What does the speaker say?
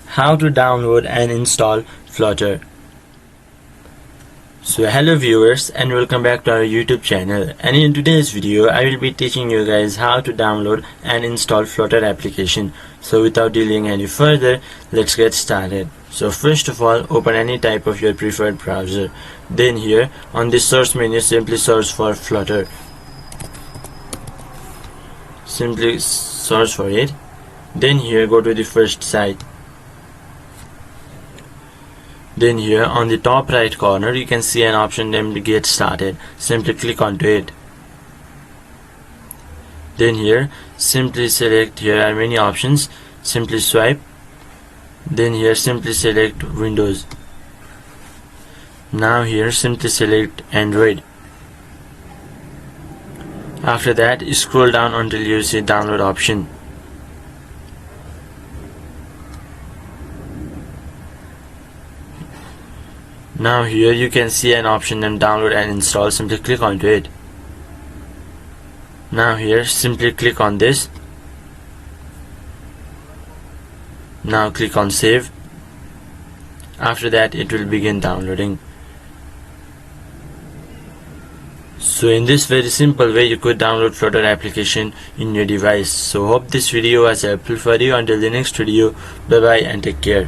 how to download and install Flutter. So hello viewers and welcome back to our YouTube channel, and in today's video I will be teaching you guys how to download and install Flutter application. So without delaying any further, let's get started. So first of all, open any type of your preferred browser. Then here on the search menu, simply search for Flutter. Simply search for it. Then here go to the first site. Then here on the top right corner you can see an option named Get Started. Simply click onto it. Then here simply select, here are many options, simply swipe. Then here simply select Windows. Now here simply select Android. After that scroll down until you see download option. Now here you can see an option named download and install. Simply click onto it. Now here simply click on this. Now click on save. After that it will begin downloading. So in this very simple way you could download Flutter application in your device. So hope this video was helpful for you. Until the next video, bye bye and take care.